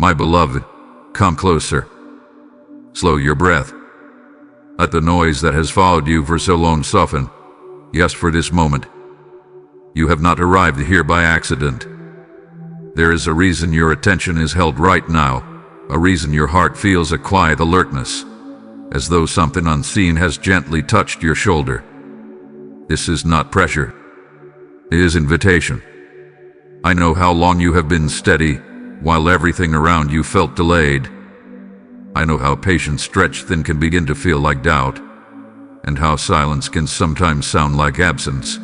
My beloved, come closer. Slow your breath. Let the noise that has followed you for so long soften. Yes, for this moment. You have not arrived here by accident. There is a reason your attention is held right now, a reason your heart feels a quiet alertness, as though something unseen has gently touched your shoulder. This is not pressure. It is invitation. I know how long you have been steady, while everything around you felt delayed. I know how patience stretched thin can begin to feel like doubt, and how silence can sometimes sound like absence.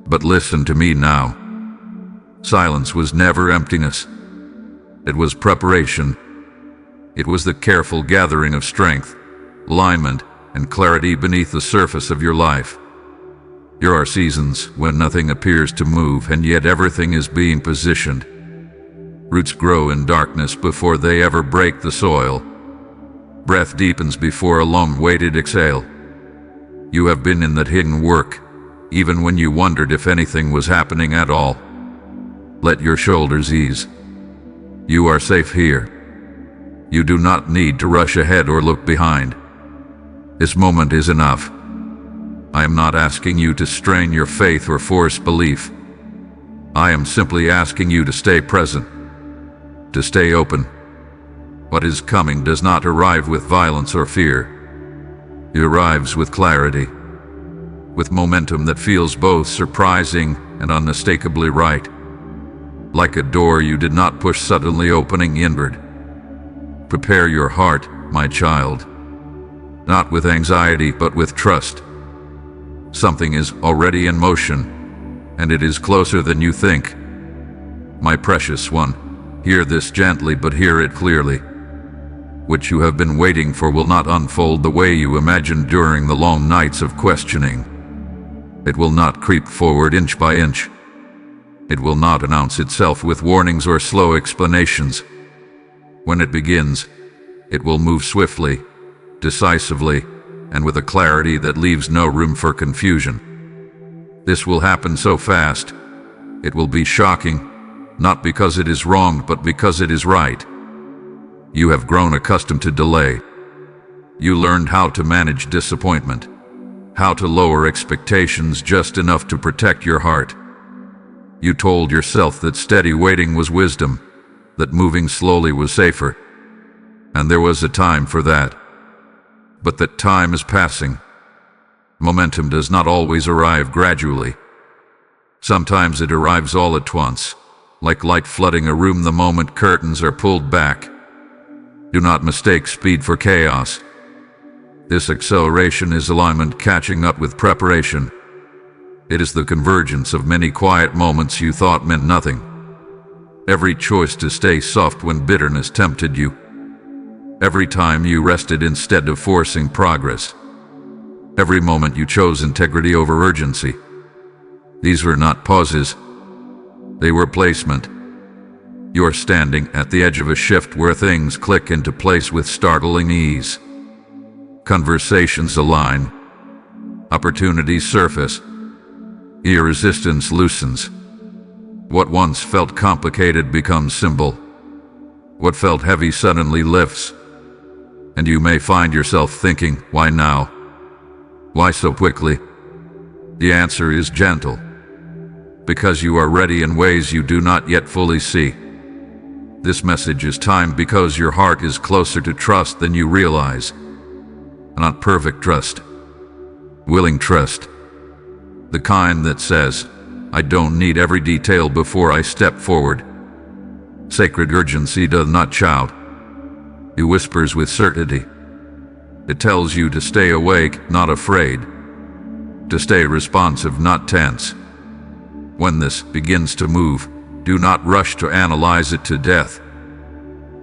But listen to me now. Silence was never emptiness. It was preparation. It was the careful gathering of strength, alignment, and clarity beneath the surface of your life. There are seasons when nothing appears to move, and yet everything is being positioned. Roots grow in darkness before they ever break the soil. Breath deepens before a long-waited exhale. You have been in that hidden work, even when you wondered if anything was happening at all. Let your shoulders ease. You are safe here. You do not need to rush ahead or look behind. This moment is enough. I am not asking you to strain your faith or force belief. I am simply asking you to stay present, to stay open. What is coming does not arrive with violence or fear. It arrives with clarity, with momentum that feels both surprising and unmistakably right. Like a door you did not push suddenly opening inward. Prepare your heart, my child, not with anxiety but with trust. Something is already in motion, and it is closer than you think. My precious one, hear this gently but hear it clearly. What you have been waiting for will not unfold the way you imagined during the long nights of questioning. It will not creep forward inch by inch. It will not announce itself with warnings or slow explanations. When it begins, it will move swiftly, decisively, and with a clarity that leaves no room for confusion. This will happen so fast, it will be shocking, not because it is wrong, but because it is right. You have grown accustomed to delay. You learned how to manage disappointment, how to lower expectations just enough to protect your heart. You told yourself that steady waiting was wisdom, that moving slowly was safer. And there was a time for that. But that time is passing. Momentum does not always arrive gradually. Sometimes it arrives all at once, like light flooding a room the moment curtains are pulled back. Do not mistake speed for chaos. This acceleration is alignment catching up with preparation. It is the convergence of many quiet moments you thought meant nothing. Every choice to stay soft when bitterness tempted you. Every time you rested instead of forcing progress. Every moment you chose integrity over urgency. These were not pauses. They were placement. You're standing at the edge of a shift where things click into place with startling ease. Conversations align. Opportunities surface. Your resistance loosens. What once felt complicated becomes simple. What felt heavy suddenly lifts. And you may find yourself thinking, why now? Why so quickly? The answer is gentle. Because you are ready in ways you do not yet fully see. This message is timed because your heart is closer to trust than you realize. Not perfect trust. Willing trust. The kind that says, I don't need every detail before I step forward. Sacred urgency does not shout. It whispers with certainty. It tells you to stay awake, not afraid. To stay responsive, not tense. When this begins to move, do not rush to analyze it to death.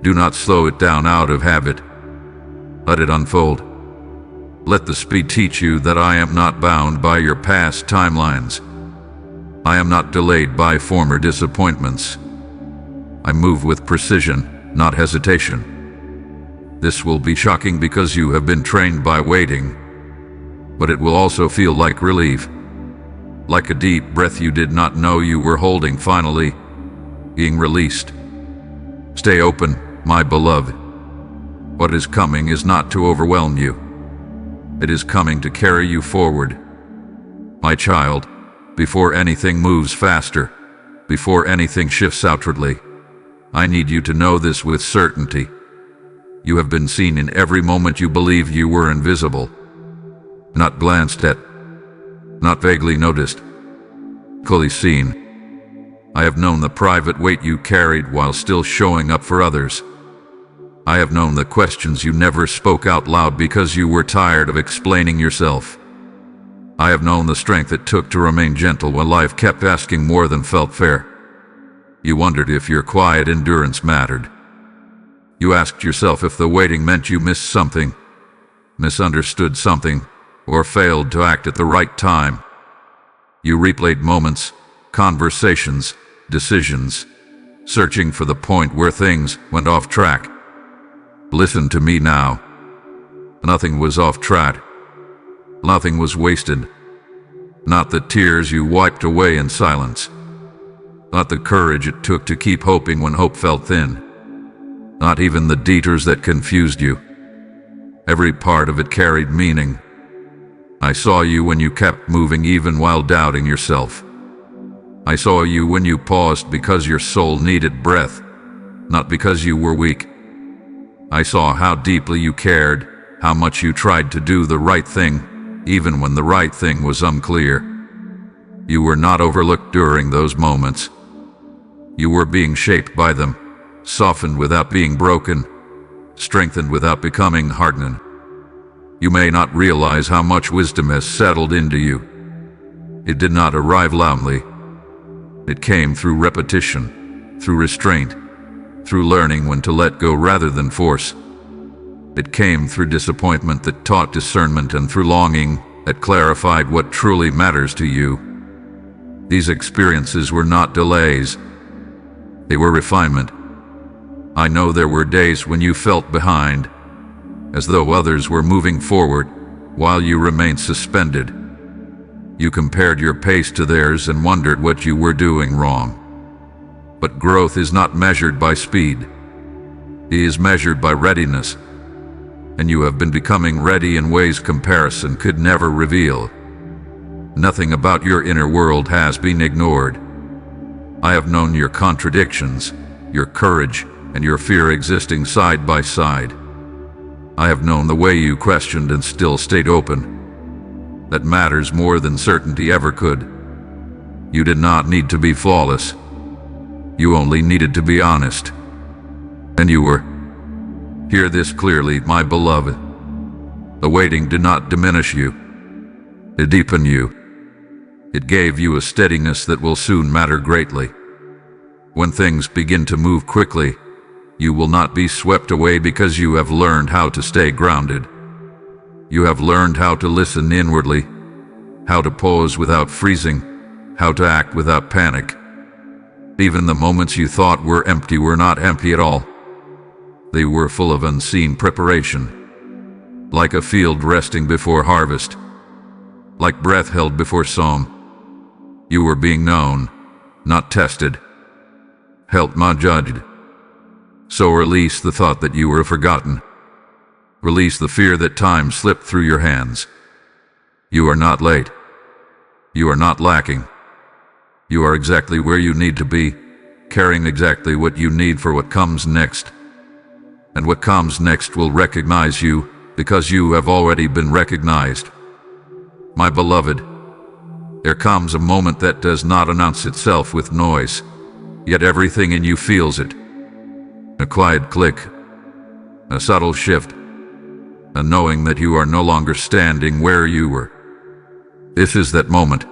Do not slow it down out of habit. Let it unfold. Let the speed teach you that I am not bound by your past timelines. I am not delayed by former disappointments. I move with precision, not hesitation. This will be shocking because you have been trained by waiting, but it will also feel like relief. Like a deep breath you did not know you were holding finally being released. Stay open, my beloved. What is coming is not to overwhelm you. It is coming to carry you forward. My child, before anything moves faster, before anything shifts outwardly, I need you to know this with certainty. You have been seen in every moment you believed you were invisible. Not glanced at, not vaguely noticed, fully seen. I have known the private weight you carried while still showing up for others. I have known the questions you never spoke out loud because you were tired of explaining yourself. I have known the strength it took to remain gentle when life kept asking more than felt fair. You wondered if your quiet endurance mattered. You asked yourself if the waiting meant you missed something, misunderstood something, or failed to act at the right time. You replayed moments, conversations, decisions, searching for the point where things went off track. Listen to me now. Nothing was off track. Nothing was wasted. Not the tears you wiped away in silence. Not the courage it took to keep hoping when hope felt thin. Not even the detours that confused you. Every part of it carried meaning. I saw you when you kept moving even while doubting yourself. I saw you when you paused because your soul needed breath, not because you were weak. I saw how deeply you cared, how much you tried to do the right thing, even when the right thing was unclear. You were not overlooked during those moments. You were being shaped by them, softened without being broken, strengthened without becoming hardened. You may not realize how much wisdom has settled into you. It did not arrive loudly. It came through repetition, through restraint, through learning when to let go rather than force. It came through disappointment that taught discernment and through longing that clarified what truly matters to you. These experiences were not delays. They were refinement. I know there were days when you felt behind, as though others were moving forward while you remained suspended. You compared your pace to theirs and wondered what you were doing wrong. But growth is not measured by speed. It is measured by readiness. And you have been becoming ready in ways comparison could never reveal. Nothing about your inner world has been ignored. I have known your contradictions, your courage, and your fear existing side by side. I have known the way you questioned and still stayed open. That matters more than certainty ever could. You did not need to be flawless. You only needed to be honest. And you were. Hear this clearly, my beloved. The waiting did not diminish you. It deepened you. It gave you a steadiness that will soon matter greatly. When things begin to move quickly, you will not be swept away because you have learned how to stay grounded. You have learned how to listen inwardly, how to pause without freezing, how to act without panic. Even the moments you thought were not empty at all. They were full of unseen preparation, like a field resting before harvest, like breath held before song. You were being known, not tested, held, not judged. So release the thought that you were forgotten. Release the fear that time slipped through your hands. You are not late. You are not lacking. You are exactly where you need to be, carrying exactly what you need for what comes next. And what comes next will recognize you because you have already been recognized. My beloved, there comes a moment that does not announce itself with noise, yet everything in you feels it. A quiet click, a subtle shift, a knowing that you are no longer standing where you were. This is that moment.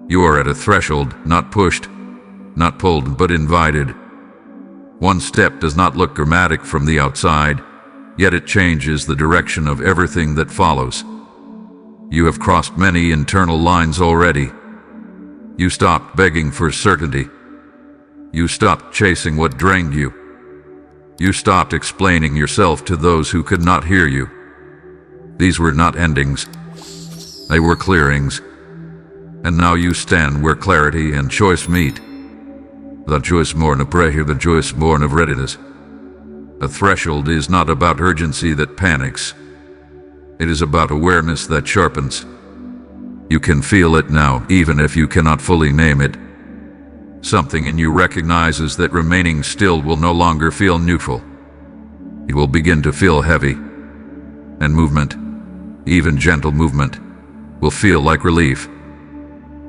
You are at a threshold, not pushed, not pulled, but invited. One step does not look dramatic from the outside, yet it changes the direction of everything that follows. You have crossed many internal lines already. You stopped begging for certainty. You stopped chasing what drained you. You stopped explaining yourself to those who could not hear you. These were not endings. They were clearings. And now you stand where clarity and choice meet. The joys born of prayer, the joys born of readiness. A threshold is not about urgency that panics. It is about awareness that sharpens. You can feel it now, even if you cannot fully name it. Something in you recognizes that remaining still will no longer feel neutral. It will begin to feel heavy. And movement, even gentle movement, will feel like relief.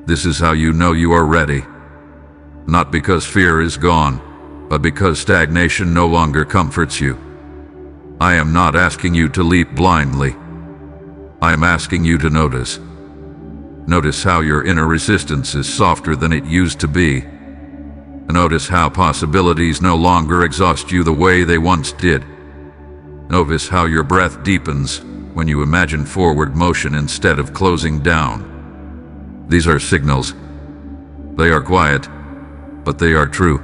This is how you know you are ready. Not because fear is gone, but because stagnation no longer comforts you. I am not asking you to leap blindly. I am asking you to notice. Notice how your inner resistance is softer than it used to be. Notice how possibilities no longer exhaust you the way they once did. Notice how your breath deepens when you imagine forward motion instead of closing down. These are signals. They are quiet, but they are true.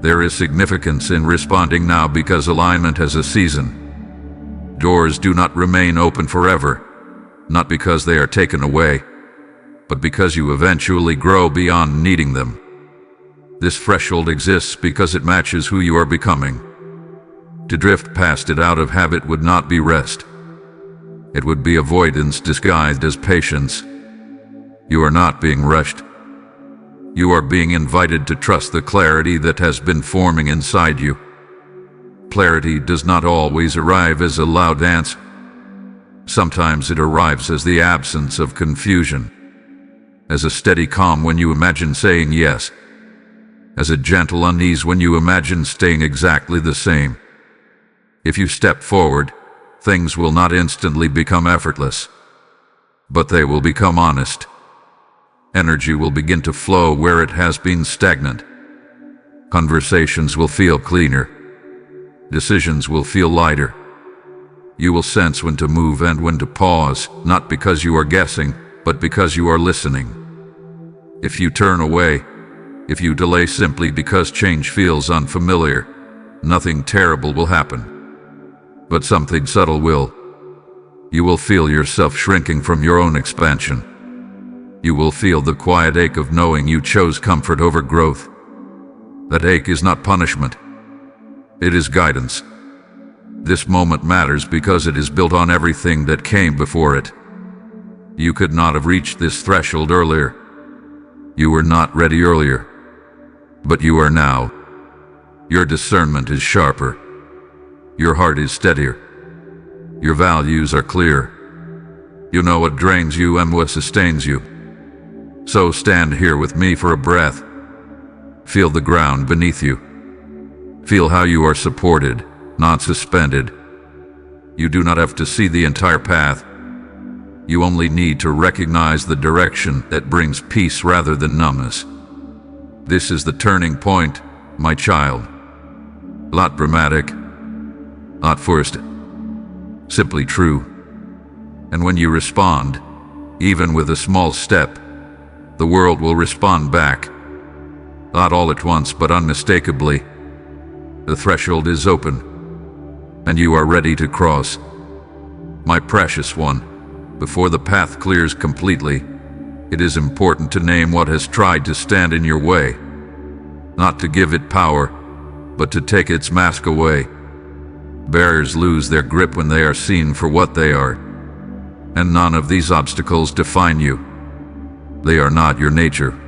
There is significance in responding now because alignment has a season. Doors do not remain open forever, not because they are taken away, but because you eventually grow beyond needing them. This threshold exists because it matches who you are becoming. To drift past it out of habit would not be rest. It would be avoidance disguised as patience. You are not being rushed. You are being invited to trust the clarity that has been forming inside you. Clarity does not always arrive as a loud answer. Sometimes it arrives as the absence of confusion, as a steady calm when you imagine saying yes, as a gentle unease when you imagine staying exactly the same. If you step forward, things will not instantly become effortless, but they will become honest. Energy will begin to flow where it has been stagnant. Conversations will feel cleaner. Decisions will feel lighter. You will sense when to move and when to pause, not because you are guessing, but because you are listening. If you turn away, if you delay simply because change feels unfamiliar, nothing terrible will happen. But something subtle will. You will feel yourself shrinking from your own expansion. You will feel the quiet ache of knowing you chose comfort over growth. That ache is not punishment. It is guidance. This moment matters because it is built on everything that came before it. You could not have reached this threshold earlier. You were not ready earlier. But you are now. Your discernment is sharper. Your heart is steadier. Your values are clear. You know what drains you and what sustains you. So stand here with me for a breath. Feel the ground beneath you. Feel how you are supported, not suspended. You do not have to see the entire path. You only need to recognize the direction that brings peace rather than numbness. This is the turning point, my child. Not dramatic, not forced, simply true. And when you respond, even with a small step, the world will respond back. Not all at once, but unmistakably. The threshold is open, and you are ready to cross. My precious one, before the path clears completely, it is important to name what has tried to stand in your way. Not to give it power, but to take its mask away. Barriers lose their grip when they are seen for what they are. And none of these obstacles define you. They are not your nature.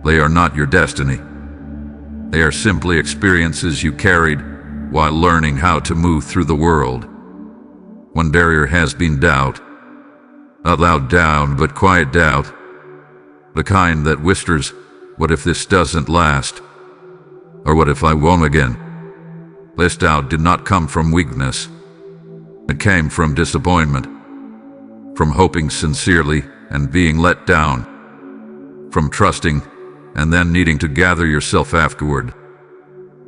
They are not your destiny. They are simply experiences you carried while learning how to move through the world. One barrier has been doubt. Not loud doubt, but quiet doubt. The kind that whispers, what if this doesn't last? Or what if I won't again? This doubt did not come from weakness. It came from disappointment. From hoping sincerely and being let down. From trusting and then needing to gather yourself afterward.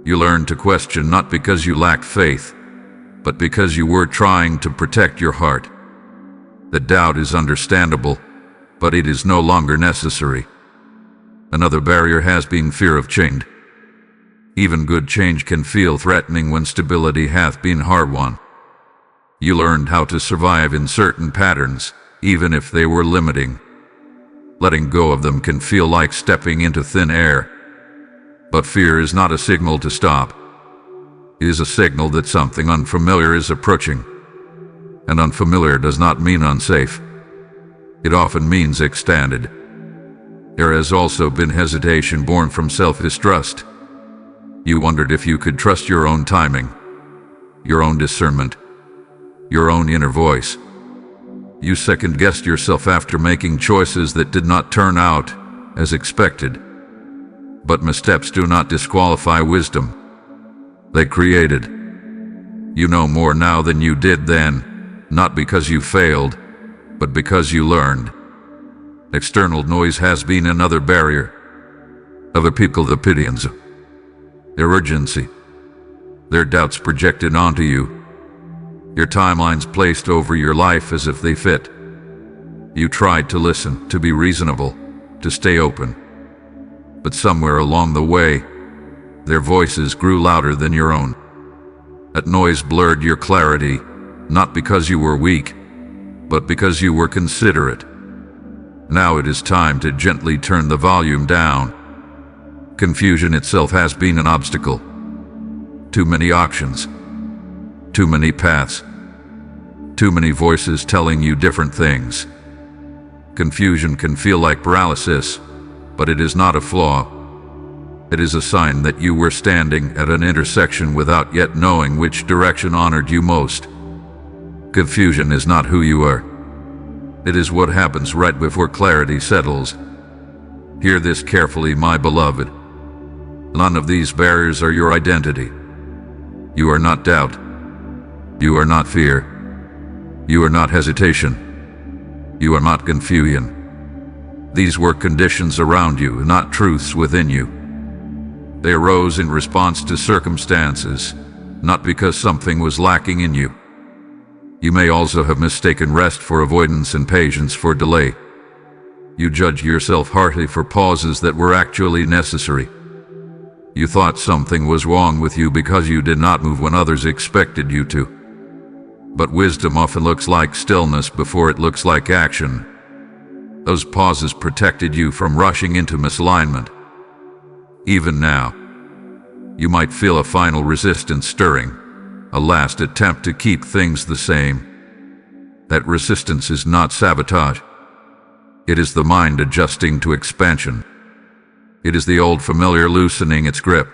You learned to question not because you lacked faith, but because you were trying to protect your heart. The doubt is understandable, but it is no longer necessary. Another barrier has been fear of change. Even good change can feel threatening when stability hath been hard won. You learned how to survive in certain patterns, even if they were limiting. Letting go of them can feel like stepping into thin air. But fear is not a signal to stop. It is a signal that something unfamiliar is approaching. And unfamiliar does not mean unsafe. It often means extended. There has also been hesitation born from self-distrust. You wondered if you could trust your own timing, your own discernment, your own inner voice. You second-guessed yourself after making choices that did not turn out as expected. But missteps do not disqualify wisdom. They create it. You know more now than you did then, not because you failed, but because you learned. External noise has been another barrier. Other people's opinions, their urgency, their doubts projected onto you, your timelines placed over your life as if they fit. You tried to listen, to be reasonable, to stay open. But somewhere along the way, their voices grew louder than your own. That noise blurred your clarity, not because you were weak, but because you were considerate. Now it is time to gently turn the volume down. Confusion itself has been an obstacle. Too many options, too many paths, too many voices telling you different things. Confusion can feel like paralysis, but it is not a flaw. It is a sign that you were standing at an intersection without yet knowing which direction honored you most. Confusion is not who you are. It is what happens right before clarity settles. Hear this carefully, my beloved. None of these barriers are your identity. You are not doubt. You are not fear. You are not hesitation. You are not confusion. These were conditions around you, not truths within you. They arose in response to circumstances, not because something was lacking in you. You may also have mistaken rest for avoidance and patience for delay. You judge yourself harshly for pauses that were actually necessary. You thought something was wrong with you because you did not move when others expected you to. But wisdom often looks like stillness before it looks like action. Those pauses protected you from rushing into misalignment. Even now, you might feel a final resistance stirring, a last attempt to keep things the same. That resistance is not sabotage. It is the mind adjusting to expansion. It is the old familiar loosening its grip.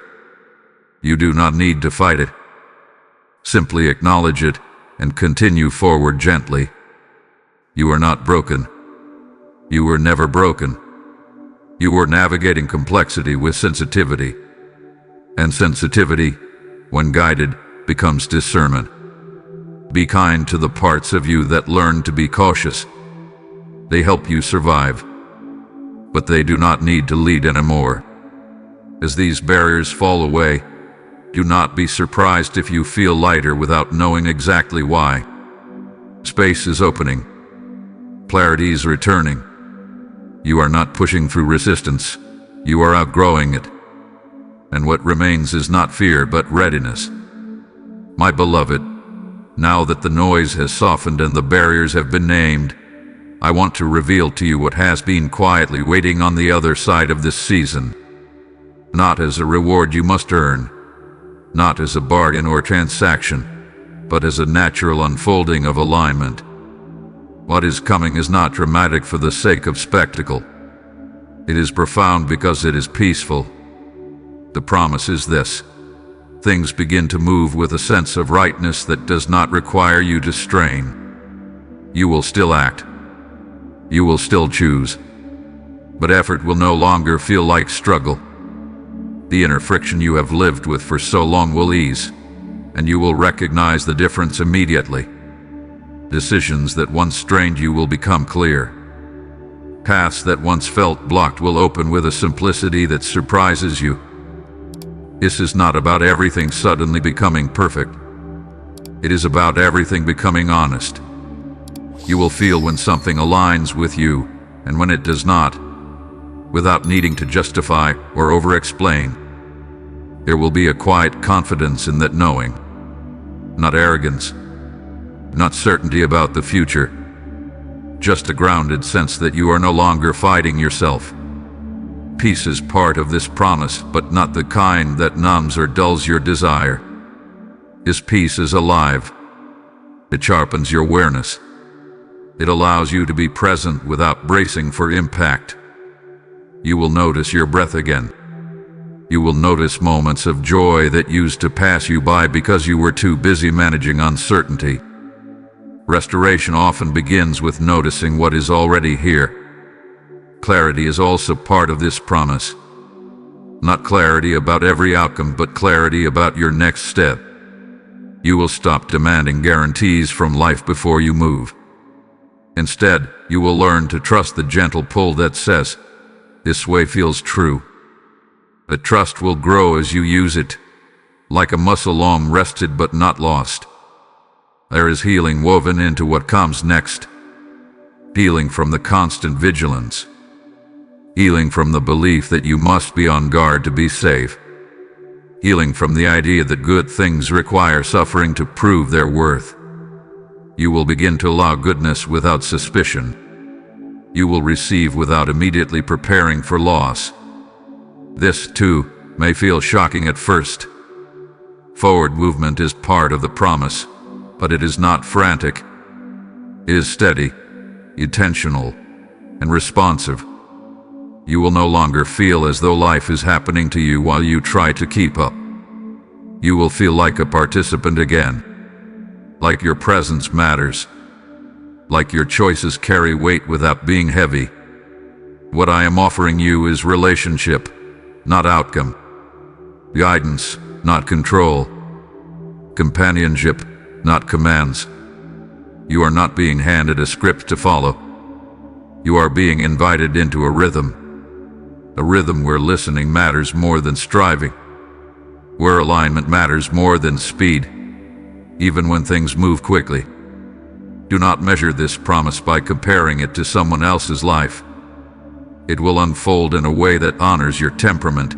You do not need to fight it. Simply acknowledge it and continue forward gently. You are not broken. You were never broken. You were navigating complexity with sensitivity. And sensitivity, when guided, becomes discernment. Be kind to the parts of you that learn to be cautious. They help you survive, but they do not need to lead anymore. As these barriers fall away, do not be surprised if you feel lighter without knowing exactly why. Space is opening. Clarity is returning. You are not pushing through resistance. You are outgrowing it. And what remains is not fear but readiness. My beloved, now that the noise has softened and the barriers have been named, I want to reveal to you what has been quietly waiting on the other side of this season. Not as a reward you must earn, not as a bargain or transaction, but as a natural unfolding of alignment. What is coming is not dramatic for the sake of spectacle. It is profound because it is peaceful. The promise is this: things begin to move with a sense of rightness that does not require you to strain. You will still act. You will still choose. But effort will no longer feel like struggle. The inner friction you have lived with for so long will ease, and you will recognize the difference immediately. Decisions that once strained you will become clear. Paths that once felt blocked will open with a simplicity that surprises you. This is not about everything suddenly becoming perfect. It is about everything becoming honest. You will feel when something aligns with you and when it does not, without needing to justify or over-explain. There will be a quiet confidence in that knowing. Not arrogance, not certainty about the future, just a grounded sense that you are no longer fighting yourself. Peace is part of this promise, but not the kind that numbs or dulls your desire. His peace is alive. It sharpens your awareness. It allows you to be present without bracing for impact. You will notice your breath again. You will notice moments of joy that used to pass you by because you were too busy managing uncertainty. Restoration often begins with noticing what is already here. Clarity is also part of this promise. Not clarity about every outcome, but clarity about your next step. You will stop demanding guarantees from life before you move. Instead, you will learn to trust the gentle pull that says, "This way feels true." The trust will grow as you use it, like a muscle long rested but not lost. There is healing woven into what comes next. Healing from the constant vigilance. Healing from the belief that you must be on guard to be safe. Healing from the idea that good things require suffering to prove their worth. You will begin to allow goodness without suspicion. You will receive without immediately preparing for loss. This, too, may feel shocking at first. Forward movement is part of the promise, but it is not frantic. It is steady, intentional, and responsive. You will no longer feel as though life is happening to you while you try to keep up. You will feel like a participant again. Like your presence matters. Like your choices carry weight without being heavy. What I am offering you is relationship, not outcome. Guidance, not control. Companionship, not commands. You are not being handed a script to follow. You are being invited into a rhythm. A rhythm where listening matters more than striving. Where alignment matters more than speed. Even when things move quickly. Do not measure this promise by comparing it to someone else's life. It will unfold in a way that honors your temperament,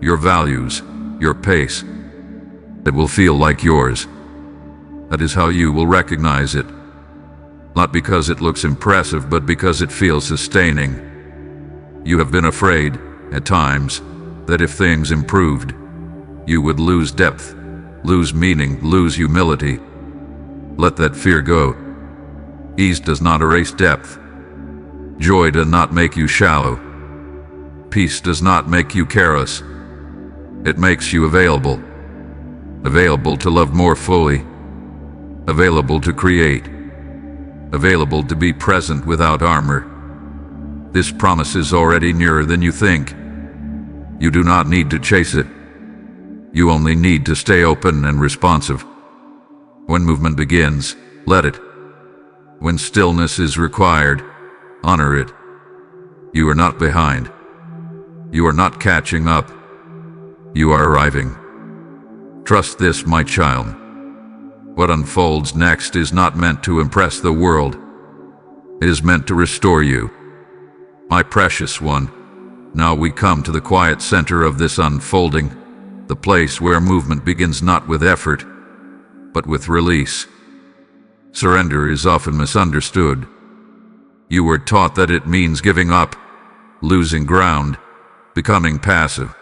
your values, your pace. It will feel like yours. That is how you will recognize it. Not because it looks impressive, but because it feels sustaining. You have been afraid, at times, that if things improved, you would lose depth, lose meaning, lose humility. Let that fear go. Ease does not erase depth. Joy does not make you shallow. Peace does not make you careless. It makes you available. Available to love more fully. Available to create. Available to be present without armor. This promise is already nearer than you think. You do not need to chase it. You only need to stay open and responsive. When movement begins, let it. When stillness is required, honor it. You are not behind. You are not catching up. You are arriving. Trust this, my child. What unfolds next is not meant to impress the world. It is meant to restore you. My precious one, now we come to the quiet center of this unfolding, the place where movement begins not with effort, but with release. Surrender is often misunderstood. You were taught that it means giving up, losing ground, becoming passive.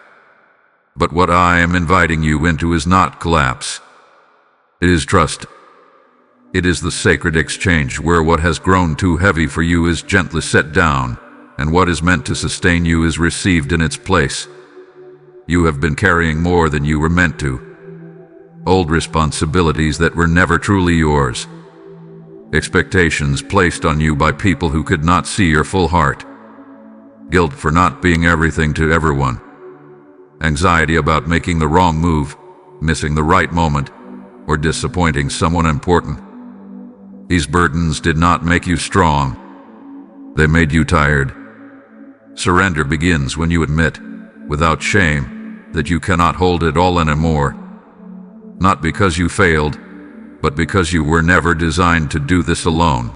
But what I am inviting you into is not collapse. It is trust. It is the sacred exchange where what has grown too heavy for you is gently set down, and what is meant to sustain you is received in its place. You have been carrying more than you were meant to. Old responsibilities that were never truly yours. Expectations placed on you by people who could not see your full heart. Guilt for not being everything to everyone. Anxiety about making the wrong move, missing the right moment, or disappointing someone important. These burdens did not make you strong. They made you tired. Surrender begins when you admit, without shame, that you cannot hold it all anymore. Not because you failed, but because you were never designed to do this alone.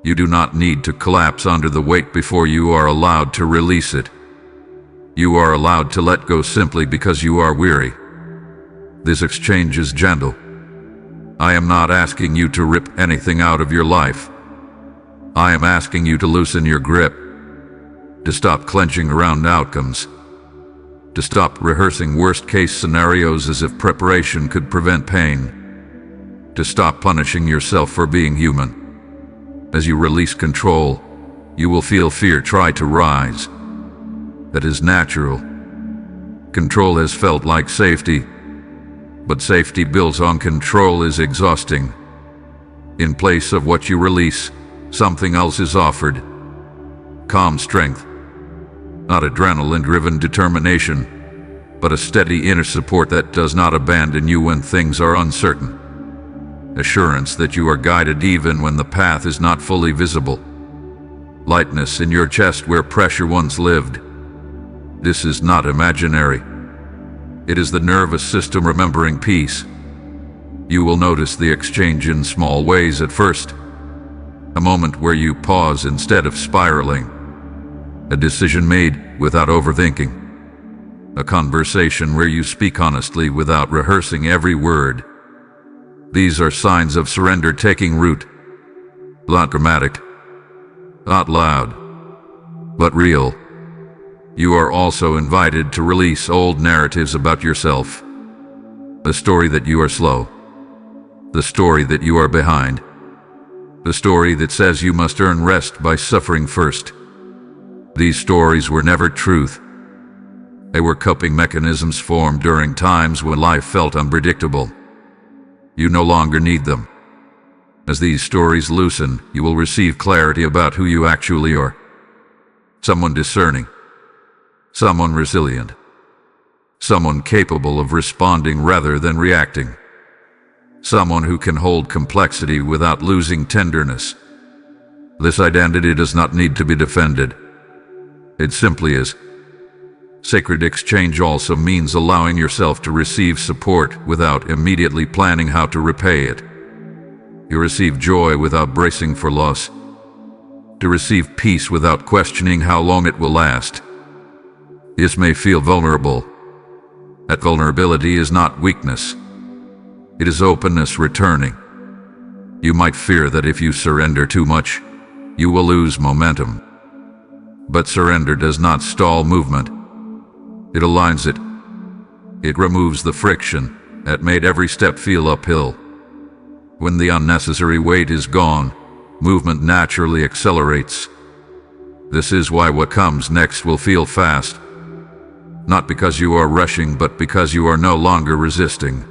You do not need to collapse under the weight before you are allowed to release it. You are allowed to let go simply because you are weary. This exchange is gentle. I am not asking you to rip anything out of your life. I am asking you to loosen your grip. To stop clenching around outcomes. To stop rehearsing worst-case scenarios as if preparation could prevent pain. To stop punishing yourself for being human. As you release control, you will feel fear try to rise. That is natural. Control has felt like safety, but safety built on control is exhausting. In place of what you release, something else is offered. Calm strength. Not adrenaline-driven determination, but a steady inner support that does not abandon you when things are uncertain. Assurance that you are guided even when the path is not fully visible. Lightness in your chest where pressure once lived. This is not imaginary. It is the nervous system remembering peace. You will notice the exchange in small ways at first. A moment where you pause instead of spiraling. A decision made without overthinking. A conversation where you speak honestly without rehearsing every word. These are signs of surrender taking root. Not dramatic, not loud, but real. You are also invited to release old narratives about yourself. The story that you are slow. The story that you are behind. The story that says you must earn rest by suffering first. These stories were never truth. They were coping mechanisms formed during times when life felt unpredictable. You no longer need them. As these stories loosen, you will receive clarity about who you actually are. Someone discerning. Someone resilient. Someone capable of responding rather than reacting. Someone who can hold complexity without losing tenderness. This identity does not need to be defended. It simply is. Sacred exchange also means allowing yourself to receive support without immediately planning how to repay it. You receive joy without bracing for loss. To receive peace without questioning how long it will last. This may feel vulnerable. That vulnerability is not weakness. It is openness returning. You might fear that if you surrender too much, you will lose momentum. But surrender does not stall movement. It aligns it. It removes the friction that made every step feel uphill. When the unnecessary weight is gone, movement naturally accelerates. This is why what comes next will feel fast. Not because you are rushing, but because you are no longer resisting.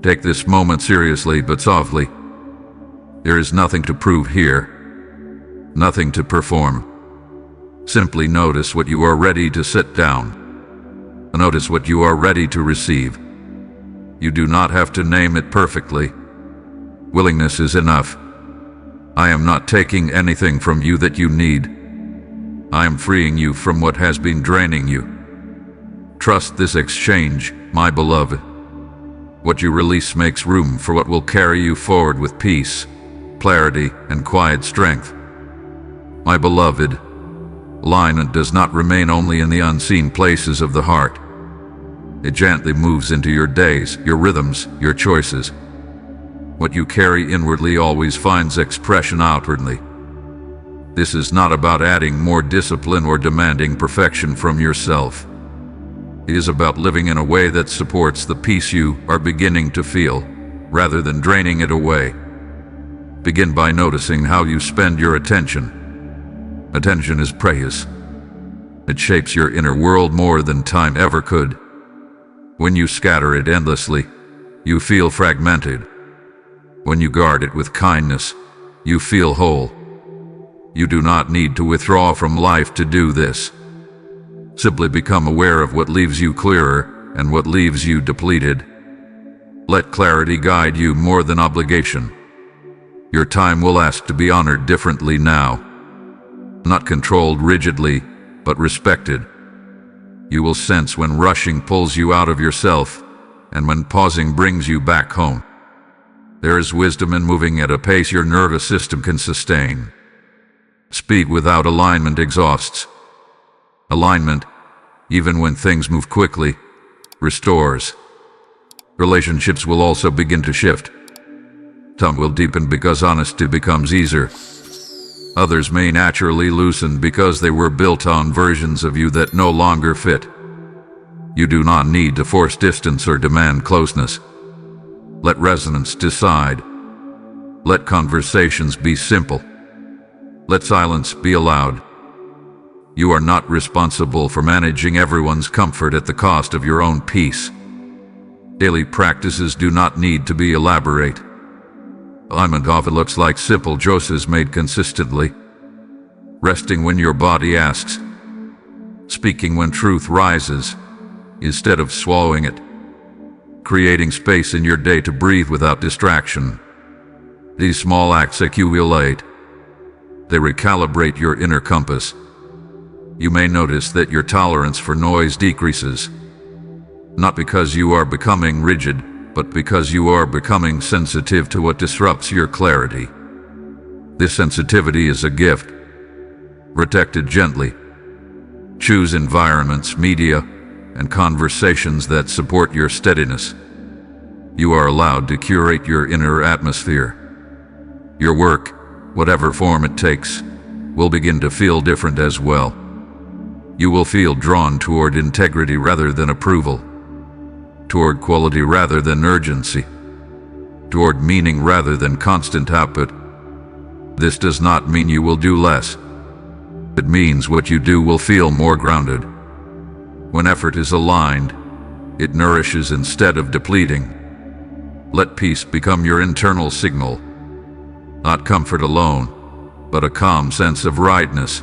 Take this moment seriously but softly. There is nothing to prove here. Nothing to perform. Simply notice what you are ready to set down. Notice what you are ready to receive. You do not have to name it perfectly. Willingness is enough. I am not taking anything from you that you need. I am freeing you from what has been draining you. Trust this exchange, my beloved. What you release makes room for what will carry you forward with peace, clarity, and quiet strength. My beloved, alignment does not remain only in the unseen places of the heart. It gently moves into your days, your rhythms, your choices. What you carry inwardly always finds expression outwardly. This is not about adding more discipline or demanding perfection from yourself. It is about living in a way that supports the peace you are beginning to feel, rather than draining it away. Begin by noticing how you spend your attention. Attention is precious. It shapes your inner world more than time ever could. When you scatter it endlessly, you feel fragmented. When you guard it with kindness, you feel whole. You do not need to withdraw from life to do this. Simply become aware of what leaves you clearer and what leaves you depleted. Let clarity guide you more than obligation. Your time will ask to be honored differently now. Not controlled rigidly, but respected. You will sense when rushing pulls you out of yourself, and when pausing brings you back home. There is wisdom in moving at a pace your nervous system can sustain. Speed without alignment exhausts. Alignment, even when things move quickly, restores. Relationships will also begin to shift. Tongue will deepen because honesty becomes easier. Others may naturally loosen because they were built on versions of you that no longer fit. You do not need to force distance or demand closeness. Let resonance decide. Let conversations be simple. Let silence be allowed. You are not responsible for managing everyone's comfort at the cost of your own peace. Daily practices do not need to be elaborate. Alignment often looks like simple choices made consistently. Resting when your body asks. Speaking when truth rises, instead of swallowing it. Creating space in your day to breathe without distraction. These small acts accumulate. They recalibrate your inner compass. You may notice that your tolerance for noise decreases. Not because you are becoming rigid, but because you are becoming sensitive to what disrupts your clarity. This sensitivity is a gift. Protect it gently. Choose environments, media, and conversations that support your steadiness. You are allowed to curate your inner atmosphere. Your work, whatever form it takes, will begin to feel different as well. You will feel drawn toward integrity rather than approval, toward quality rather than urgency, toward meaning rather than constant output. This does not mean you will do less. It means what you do will feel more grounded. When effort is aligned, it nourishes instead of depleting. Let peace become your internal signal. Not comfort alone, but a calm sense of rightness.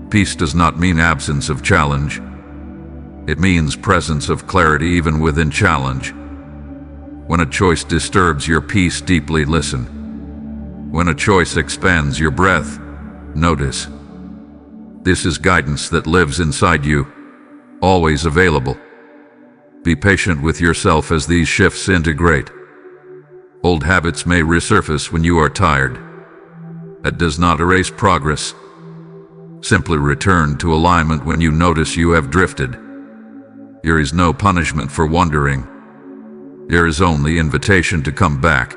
Peace does not mean absence of challenge. It means presence of clarity even within challenge. When a choice disturbs your peace, deeply listen. When a choice expands your breath, notice. This is guidance that lives inside you, always available. Be patient with yourself as these shifts integrate. Old habits may resurface when you are tired. That does not erase progress. Simply return to alignment when you notice you have drifted. There is no punishment for wandering. There is only invitation to come back.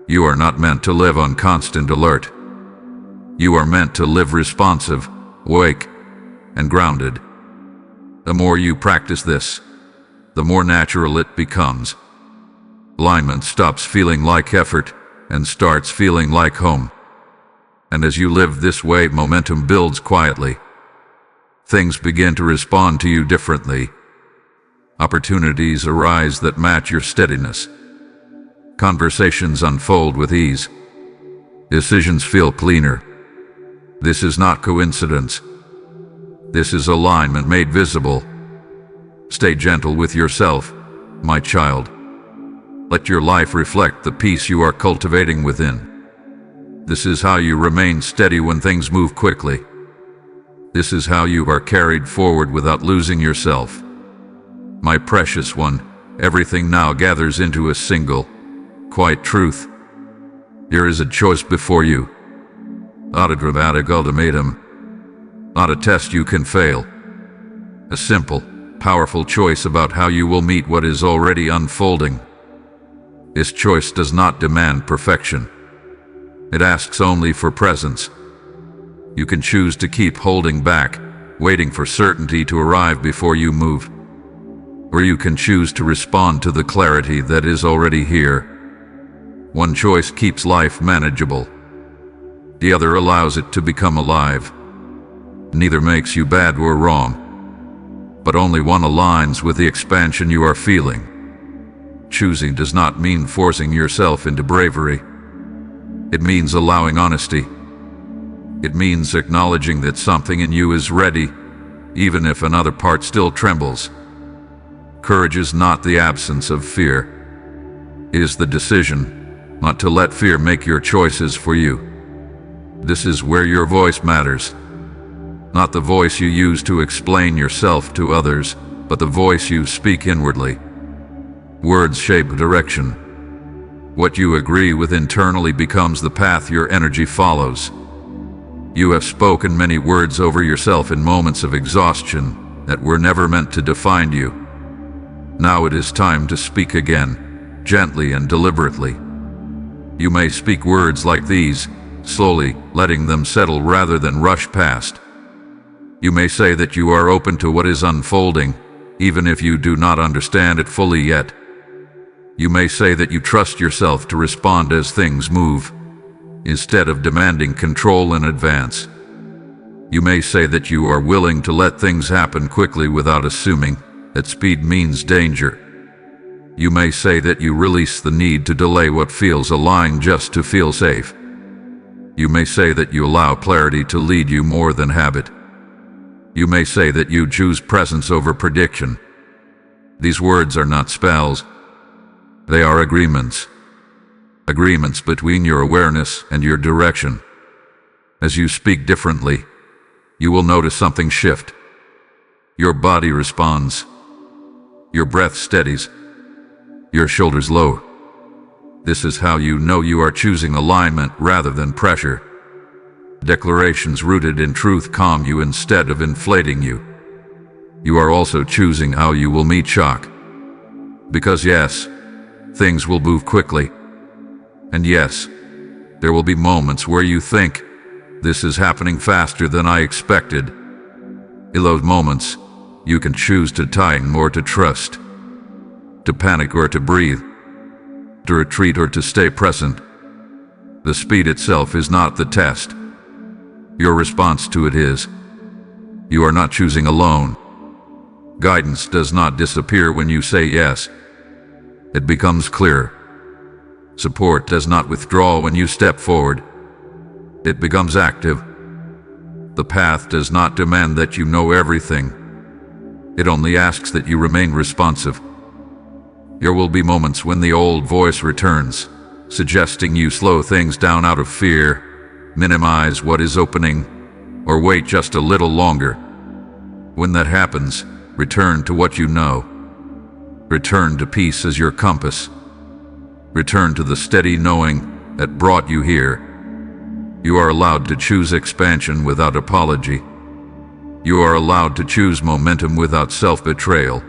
You are not meant to live on constant alert. You are meant to live responsive, awake, and grounded. The more you practice this, the more natural it becomes. Alignment stops feeling like effort and starts feeling like home. And as you live this way, momentum builds quietly. Things begin to respond to you differently. Opportunities arise that match your steadiness. Conversations unfold with ease. Decisions feel cleaner. This is not coincidence. This is alignment made visible. Stay gentle with yourself, my child. Let your life reflect the peace you are cultivating within. This is how you remain steady when things move quickly. This is how you are carried forward without losing yourself. My precious one, everything now gathers into a single, quiet truth. There is a choice before you. Not a dramatic ultimatum. Not a test you can fail. A simple, powerful choice about how you will meet what is already unfolding. This choice does not demand perfection. It asks only for presence. You can choose to keep holding back, waiting for certainty to arrive before you move. Or you can choose to respond to the clarity that is already here. One choice keeps life manageable. The other allows it to become alive. Neither makes you bad or wrong, but only one aligns with the expansion you are feeling. Choosing does not mean forcing yourself into bravery. It means allowing honesty. It means acknowledging that something in you is ready, even if another part still trembles. Courage is not the absence of fear. It is the decision not to let fear make your choices for you. This is where your voice matters. Not the voice you use to explain yourself to others, but the voice you speak inwardly. Words shape direction. What you agree with internally becomes the path your energy follows. You have spoken many words over yourself in moments of exhaustion that were never meant to define you. Now it is time to speak again, gently and deliberately. You may speak words like these: slowly letting them settle rather than rush past. You may say that you are open to what is unfolding, even if you do not understand it fully yet. You may say that you trust yourself to respond as things move, instead of demanding control in advance. You may say that you are willing to let things happen quickly without assuming that speed means danger. You may say that you release the need to delay what feels aligned just to feel safe. You may say that you allow clarity to lead you more than habit. You may say that you choose presence over prediction. These words are not spells. They are agreements. Agreements between your awareness and your direction. As you speak differently, you will notice something shift. Your body responds. Your breath steadies. Your shoulders lower. This is how you know you are choosing alignment rather than pressure. Declarations rooted in truth calm you instead of inflating you. You are also choosing how you will meet shock. Because yes, things will move quickly. And yes, there will be moments where you think, this is happening faster than I expected. In those moments, you can choose to tighten or to trust, to panic or to breathe, to retreat or to stay present. The speed itself is not the test. Your response to it is. You are not choosing alone. Guidance does not disappear when you say yes. It becomes clear. Support does not withdraw when you step forward. It becomes active. The path does not demand that you know everything. It only asks that you remain responsive. There will be moments when the old voice returns, suggesting you slow things down out of fear, minimize what is opening, or wait just a little longer. When that happens, return to what you know. Return to peace as your compass. Return to the steady knowing that brought you here. You are allowed to choose expansion without apology. You are allowed to choose momentum without self-betrayal.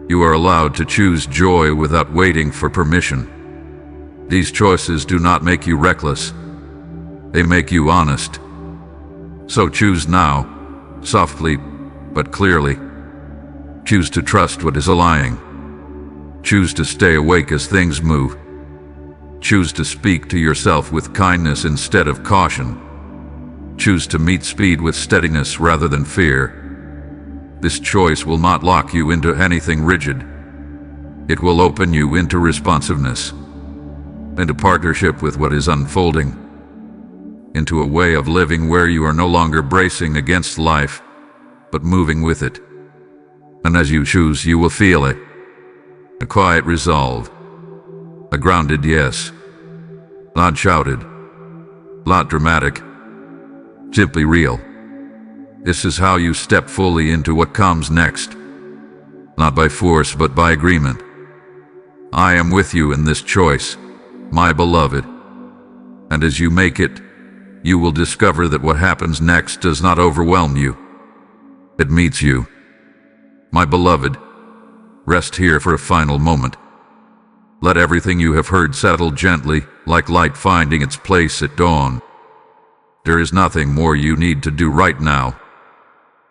You are allowed to choose joy without waiting for permission. These choices do not make you reckless. They make you honest. So choose now, softly but clearly. Choose to trust what is aligning. Choose to stay awake as things move. Choose to speak to yourself with kindness instead of caution. Choose to meet speed with steadiness rather than fear. This choice will not lock you into anything rigid. It will open you into responsiveness, into partnership with what is unfolding, into a way of living where you are no longer bracing against life, but moving with it. And as you choose, you will feel it. A quiet resolve. A grounded yes. Not shouted. Not dramatic. Simply real. This is how you step fully into what comes next. Not by force, but by agreement. I am with you in this choice, my beloved. And as you make it, you will discover that what happens next does not overwhelm you. It meets you. My beloved, rest here for a final moment. Let everything you have heard settle gently, like light finding its place at dawn. There is nothing more you need to do right now.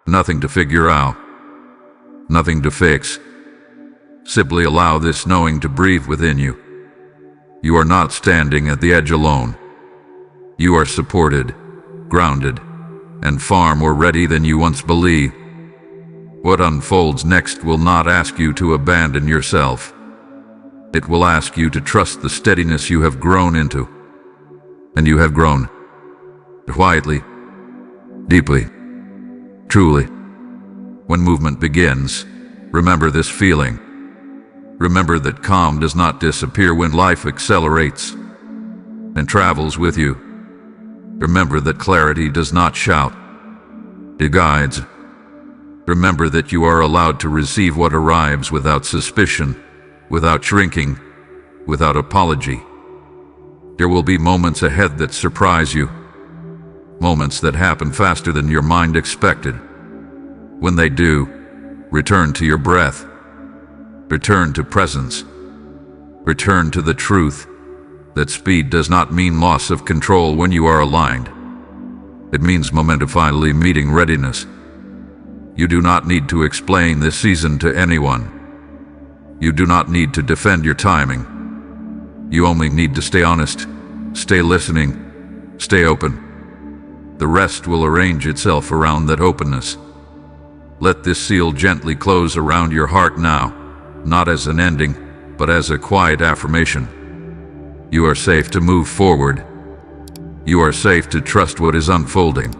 Nothing to figure out. Nothing to fix. Simply allow this knowing to breathe within you. You are not standing at the edge alone. You are supported, grounded, and far more ready than you once believed. What unfolds next will not ask you to abandon yourself. It will ask you to trust the steadiness you have grown into. And you have grown. Quietly. Deeply. Truly. When movement begins, remember this feeling. Remember that calm does not disappear when life accelerates and travels with you. Remember that clarity does not shout. It guides. Remember that you are allowed to receive what arrives without suspicion, without shrinking, without apology. There will be moments ahead that surprise you. Moments that happen faster than your mind expected. When they do, return to your breath. Return to presence. Return to the truth. that speed does not mean loss of control when you are aligned. It means momentum finally meeting readiness. You do not need to explain this season to anyone. You do not need to defend your timing. You only need to stay honest, stay listening, stay open. The rest will arrange itself around that openness. Let this seal gently close around your heart now, not as an ending, but as a quiet affirmation. You are safe to move forward. You are safe to trust what is unfolding.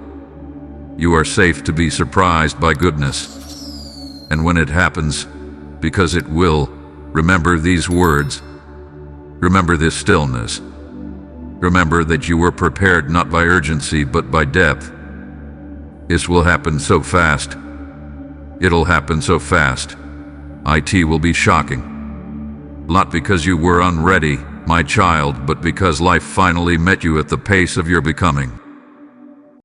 You are safe to be surprised by goodness. And when it happens, because it will, remember these words. Remember this stillness. Remember that you were prepared not by urgency but by depth. This will happen so fast. It'll happen so fast. It will be shocking. Not because you were unready, my child, but because life finally met you at the pace of your becoming.